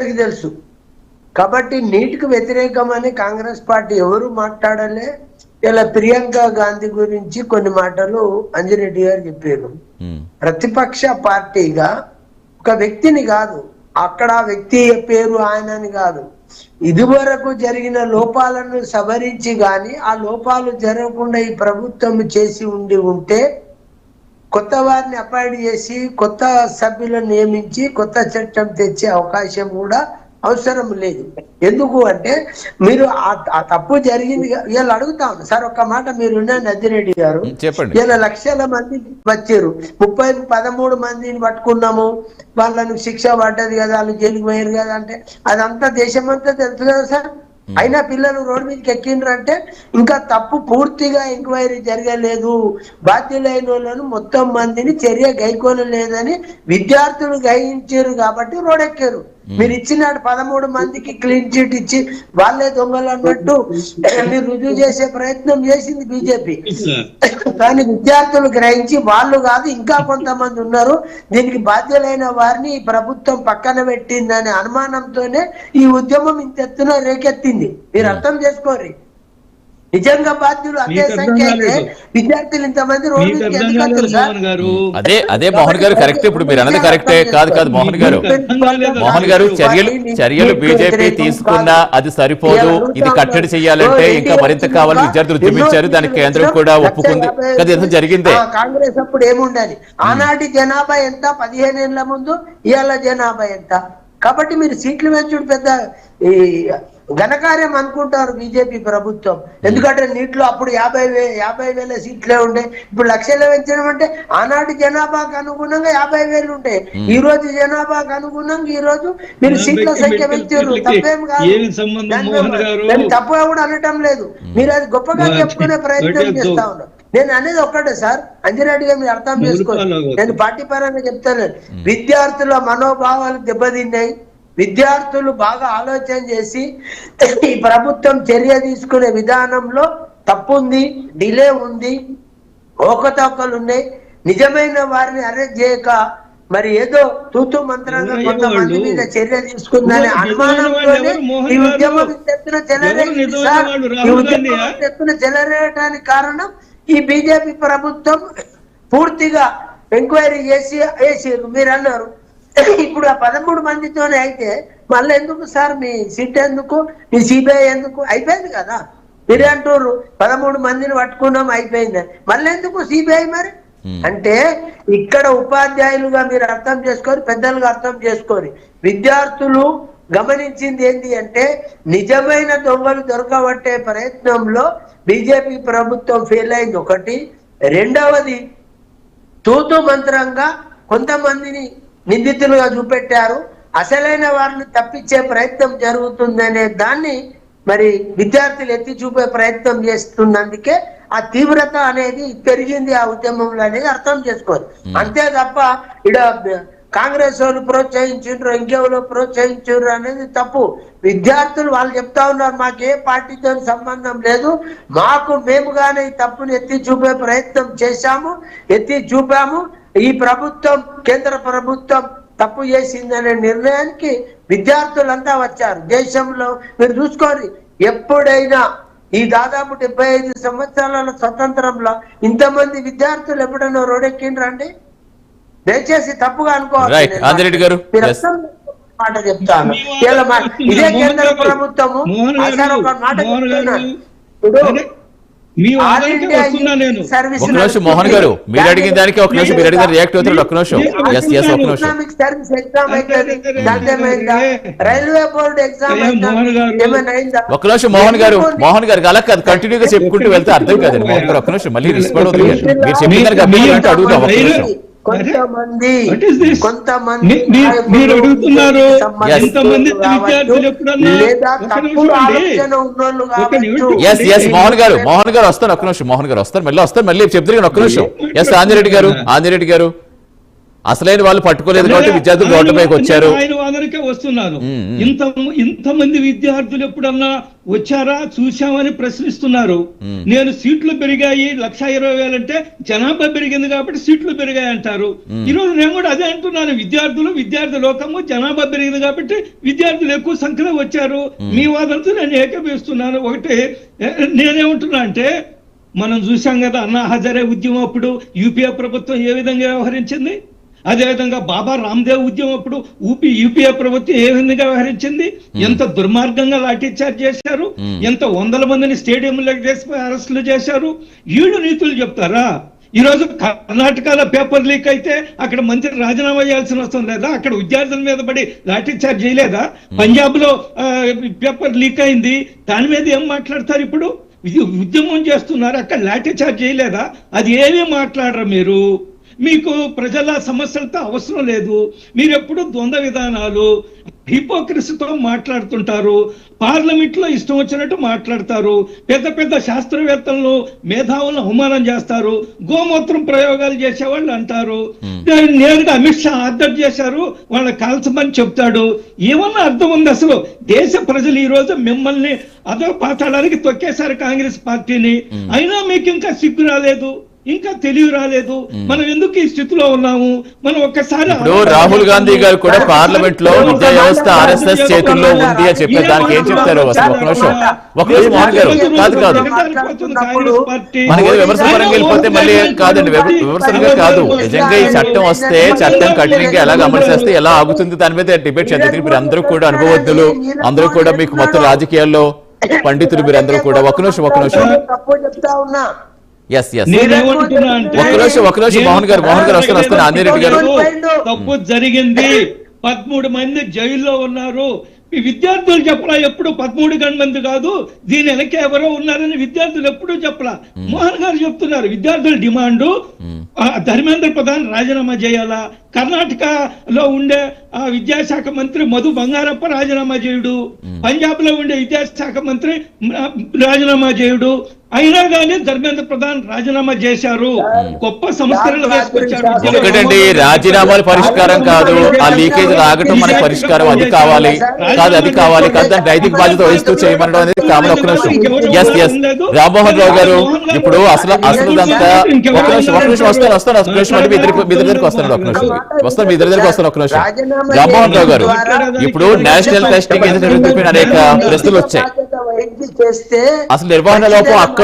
అందరికీ తెలుసు. కాబట్టి నీటికి వ్యతిరేకమని కాంగ్రెస్ పార్టీ ఎవరు మాట్లాడలే. ఇలా ప్రియాంక గాంధీ గురించి కొన్ని మాటలు అంజిరెడ్డి గారు చెప్పారు. ప్రతిపక్ష పార్టీగా ఒక వ్యక్తిని కాదు, అక్కడ వ్యక్తి పేరు ఆయనని కాదు, ఇదివరకు జరిగిన లోపాలను సవరించి గాని ఆ లోపాలు జరగకుండా ఈ ప్రభుత్వం చేసి ఉంటే కొత్త వారిని అపాయింట్ చేసి కొత్త సభ్యులను నియమించి కొత్త చట్టం తెచ్చే అవకాశం కూడా అవసరం లేదు. ఎందుకు అంటే మీరు ఆ తప్పు జరిగింది. వీళ్ళు అడుగుతా ఉన్నారు సార్, ఒక్క మాట మీరు నద్దిరెడ్డి గారు, వీళ్ళ లక్షల మంది వచ్చారు, 13 మందిని పట్టుకున్నాము, వాళ్ళను శిక్ష పడ్డది కదా, వాళ్ళు జైలుకి పోయారు కదా అంటే అదంతా దేశమంతా తెలుసు కదా సార్. అయినా పిల్లలు రోడ్డు మీదకి ఎక్కిండ్రు అంటే ఇంకా తప్పు పూర్తిగా ఎంక్వైరీ జరగలేదు, బాధ్యులైన వాళ్ళను మొత్తం మందిని చర్య గైకోనలేదని విద్యార్థులు గ్రహించారు కాబట్టి రోడ్డెక్కారు. మీరు ఇచ్చినాడు 13 మందికి క్లీన్ చిట్ ఇచ్చి వాళ్ళే దొంగలు అన్నట్టు మీరు రుజువు చేసే ప్రయత్నం చేసింది బీజేపీ. కానీ విద్యార్థులు గ్రహించి వాళ్ళు కాదు ఇంకా కొంతమంది ఉన్నారు, దీనికి బాధ్యులైన వారిని ఈ ప్రభుత్వం పక్కన పెట్టిందనే అనుమానంతోనే ఈ ఉద్యమం ఇంత ఎత్తున రేకెత్తింది. మీరు అర్థం చేసుకోరు. నిజంగా బాధ్యులు అదే సంఖ్య అయితే విద్యార్థులు ఇంతమంది అదే మోహన్ గారు కరెక్ట్. ఇప్పుడు మీరు అన్నది కరెక్టే. కాదు మోహన్ గారు చర్యలు బీజేపీ తీసుకున్నా అది సరిపోదు, ఇది కట్టడి చేయాలంటే ఇంకా మరింత కావాలి. విద్యార్థులు ఉద్యమించారు, దానికి కేంద్రం కూడా ఒప్పుకుంది కదా, ఎంత జరిగిందే. కాంగ్రెస్ అప్పుడు ఏముండాలి, ఆనాటి జనాభా ఎంత 15 ఏళ్ల ముందు, ఇవాళ జనాభా ఎంత. కాబట్టి మీరు సీట్లు పెంచుడు పెద్ద ఘనకార్యం అనుకుంటారు బీజేపీ ప్రభుత్వం. ఎందుకంటే నీటిలో అప్పుడు 50,000 సీట్లే ఉండే, ఇప్పుడు లక్షలు పెంచడం అంటే ఆనాటి జనాభాకు అనుగుణంగా 50,000 ఉంటాయి. ఈ రోజు జనాభాకు అనుగుణంగా ఈ రోజు మీరు సీట్ల సంఖ్య పెంచారు, తప్పేం కాదు, తప్పుగా కూడా అనటం లేదు. మీరు అది గొప్పగా చెప్పుకునే ప్రయత్నం చేస్తా ఉన్నారు. నేను అనేది ఒక్కటే సార్, అంజిరెడ్డి గారు మీరు అర్థం చేసుకోండి, నేను పార్టీ పరంగా చెప్తాను. విద్యార్థుల మనోభావాలు దెబ్బతిన్నాయి. విద్యార్థులు బాగా ఆలోచన చేసి ఈ ప్రభుత్వం చర్య తీసుకునే విధానంలో తప్పుంది, డిలే ఉంది, ఓకతోకలు ఉన్నాయి. నిజమైన వారిని అరెస్ట్ చేయక మరి ఏదో తూతు మంత్రంగా కొంతమంది మీద చర్య తీసుకుందనే అనుమానంతోనే ఈ ఉద్యమం ఎత్తున చెలరేయడానికి కారణం ఈ బీజేపీ ప్రభుత్వం పూర్తిగా ఎంక్వైరీ చేసి వేసారు. మీరు అన్నారు ఇప్పుడు ఆ 13 మందితోనే అయితే మళ్ళీ ఎందుకు సార్ మీ సిట్ ఎందుకు, మీ సిబిఐ ఎందుకు? అయిపోయింది కదా. మీరే అంటారు 13 మందిని పట్టుకున్నాం అయిపోయిందని, మళ్ళీ ఎందుకు సిబిఐ? మరి అంటే ఇక్కడ ఉపాధ్యాయులుగా మీరు అర్థం చేసుకొని, పెద్దలుగా అర్థం చేసుకొని, విద్యార్థులు గమనించింది ఏంటి అంటే నిజమైన దొంగలు దొరకబట్టే ప్రయత్నంలో బీజేపీ ప్రభుత్వం ఫెయిల్ అయింది ఒకటి. రెండవది తూతు మంత్రంగా కొంతమందిని నిందితులుగా చూపెట్టారు, అసలైన వారిని తప్పించే ప్రయత్నం జరుగుతుందనే దాన్ని మరి విద్యార్థులు ఎత్తి చూపే ప్రయత్నం చేస్తున్నందుకే ఆ తీవ్రత అనేది పెరిగింది ఆ ఉద్యమంలో అనేది అర్థం చేసుకోవాలి. అంతే తప్ప ఇక్కడ కాంగ్రెస్ వాళ్ళు ప్రోత్సహించారు, ఇంకెవరో ప్రోత్సహించారు అనేది తప్పు. విద్యార్థులు వాళ్ళు చెప్తా ఉన్నారు మాకే పార్టీతో సంబంధం లేదు, మేముగానే ఈ తప్పుని ఎత్తి చూపే ప్రయత్నం చేశాము, ఎత్తి చూపాము. ఈ ప్రభుత్వం, కేంద్ర ప్రభుత్వం తప్పు చేసిందనే నిర్ణయానికి విద్యార్థులంతా వచ్చారు. దేశంలో మీరు చూసుకోండి, ఎప్పుడైనా ఈ దాదాపు 75 సంవత్సరాల స్వతంత్రంలో ఇంతమంది విద్యార్థులు ఎప్పుడైనా రోడ్డెక్కిండ్రండి? దయచేసి తప్పుగా అనుకోవాలి. మాట చెప్తాను, ఇదే కేంద్ర ప్రభుత్వము అసలు ఒక మాట చెప్తున్నాను. ఇప్పుడు మోహన్ గారు మీరు అడిగిన దానికి ఒక నిమిషం, మీరు అడిగిన రియాక్ట్ అవుతారు. ఒక నిమిషం, ఎకనామిక్ సర్వీస్ ఎగ్జామ్ అవుతుంది, రైల్వే బోర్డు ఎగ్జామ్ ఒక నిమిషం. మోహన్ గారు అలా కాదు, కంటిన్యూగా చెప్పుకుంటూ వెళ్తే అర్థం కాదండి. మోహన్ గారు ఒక నిమిషం, మళ్ళీ రెస్పాండ్ అవుతుంది. మీరు చెప్పిన దానికి అడుగుదాం. ఒక నిమిషం. కొంతమంది మీరు అడుగుతున్నారు మోహన్ గారు వస్తాను. ఒక్క నిమిషం, మోహన్ గారు వస్తారు, మళ్ళీ వస్తారు, మళ్ళీ చెప్తారు. ఒక్క నిమిషం. ఎస్ ఆంజిరెడ్డి గారు అసలైన వాళ్ళు పట్టుకోలేదు కాబట్టి విద్యార్థులు రోడ్లపైకి వచ్చారు. ఆయన వాదనకే వస్తున్నారు. ఇంతమంది విద్యార్థులు ఎప్పుడన్నా వచ్చారా చూశామని ప్రశ్నిస్తున్నారు. నేను సీట్లు పెరిగాయి 1,20,000 అంటే జనాభా పెరిగింది కాబట్టి సీట్లు పెరిగాయి అంటారు. ఈ రోజు నేను కూడా అదే అంటున్నాను, విద్యార్థి లోకము జనాభా పెరిగింది కాబట్టి విద్యార్థులు ఎక్కువ సంఖ్యలో వచ్చారు. మీ వాదనతో నేను ఏకీభవిస్తున్నాను. ఒకటి నేనేమంటున్నా అంటే, మనం చూసాం కదా అన్నా హజారే ఉద్యమం అప్పుడు యూపీఏ ప్రభుత్వం ఏ విధంగా వ్యవహరించింది, అదేవిధంగా బాబా రామ్దేవ్ ఉద్యమం అప్పుడు యూపీఏ ప్రభుత్వం ఏ విధంగా వ్యవహరించింది, ఎంత దుర్మార్గంగా లాఠీ చార్జ్ చేశారు, ఎంత 100 మందిని స్టేడియంలోకి చేసి అరెస్టులు చేశారు. 7 నీతులు చెప్తారా? ఈ రోజు కర్ణాటకలో పేపర్ లీక్ అయితే అక్కడ మంత్రి రాజీనామా చేయాల్సిన అవసరం లేదా? అక్కడ విద్యార్థుల మీద పడి లాఠీ చార్జ్ చేయలేదా? పంజాబ్ లో పేపర్ లీక్ అయింది, దాని మీద ఏం మాట్లాడతారు? ఇప్పుడు ఉద్యమం చేస్తున్నారు, అక్కడ లాఠీ చార్జ్ చేయలేదా? అది ఏమీ మాట్లాడరు మీరు. మీకు ప్రజల సమస్యలతో అవసరం లేదు. మీరు ఎప్పుడు ద్వంద్వ విధానాలు, హిపోక్రసీతో మాట్లాడుతుంటారు. పార్లమెంట్ లో ఇష్టం వచ్చినట్టు మాట్లాడతారు. పెద్ద శాస్త్రవేత్తలను మేధావులను అవమానం చేస్తారు. గోమూత్రం ప్రయోగాలు చేసేవాళ్ళు అంటారు. నేరుగా అమిత్ షా ఆర్డర్ చేశారు, వాళ్ళ కాల్చమని చెప్తాడు. ఏమన్నా అర్థం ఉంది అసలు? దేశ ప్రజలు ఈ రోజు మిమ్మల్ని అదో పాతాళానికి తొక్కేశారు, కాంగ్రెస్ పార్టీని. అయినా మీకు ఇంకా సిగ్గు రాలేదు, ఇంకా తెలివి రాలేదు. మనం ఎందుకు ఈ స్థితిలో ఉన్నాము? మనం ఒక్కసారి రాహుల్ గాంధీ గారు కూడా పార్లమెంట్ లో విద్యా వ్యవస్థ RSS చేతుల్లో ఉంది అని చెప్పారు. దానికి ఏం చెప్తారు? అసలు ఒక నిమిషం మోహన్ గారు. కాదు మనకి విమర్శల పరంగా వెళ్ళిపోతే మళ్ళీ కాదండి, విమర్శలుగా కాదు. నిజంగా ఈ చట్టం వస్తే చట్టం కఠినంగా ఎలాగ అమలు చేస్తే ఎలా ఆగుతుంది దాని మీద డిబేట్ చేద్దాం. మీరు అందరూ కూడా అనుభవజ్ఞులు, అందరూ కూడా మీకు మొత్తం రాజకీయాల్లో పండితులు, మీరు అందరూ కూడా. ఒక నిమిషం ఒక నిమిషం మోహన్ గారు వస్తున్నారు. ఆంజనేయులు గారు, తప్పు జరిగింది, 13 మంది జైల్లో ఉన్నారు. ఈ విద్యార్థులు చెప్పలా ఎప్పుడు 13 మంది కాదు, దీని వెనక ఎవరో ఉన్నారని విద్యార్థులు ఎప్పుడూ చెప్పలా. మోహన్ గారు చెప్తున్నారు విద్యార్థుల డిమాండు ధర్మేంద్ర ప్రధాన్ రాజీనామా చేయాలా, కర్ణాటకలో ఉండే విద్యాశాఖ మంత్రి మధు బంగారప్ప రాజీనామా చేయుడు, పంజాబ్ లో ఉండే విద్యాశాఖ మంత్రి రాజీనామా చేయుడు. అయినా కానీ ధర్మేంద్ర ప్రధాన్ రాజీనామా చేశారు. గొప్ప సంస్కరణలు తీసుకొచ్చారు. ఒకటండి, రాజీనామాలు పరిష్కారం కాదు, ఆ లీకేజ్ ఆగటం మనకి పరిష్కారం. అది కావాలి కాదు దాన్ని నైతిక బాధ్యత వహిస్తూ చేయమనడం అనేది కావాలి. ఒక్క నిమిషం రామ్మోహన్ రావు గారు, ఇప్పుడు అసలు అంతా ఒక నిమిషం వస్తాను మీ దగ్గరికి వస్తాను. మీ దగ్గరికి వస్తాను. ఒక నిమిషం రామ్మోహన్ రావు గారు, ఇప్పుడు నేషనల్ టెస్టింగ్ అనేక ప్రశ్నలు వచ్చాయి. అసలు నిర్వహణ లోపం అక్కడ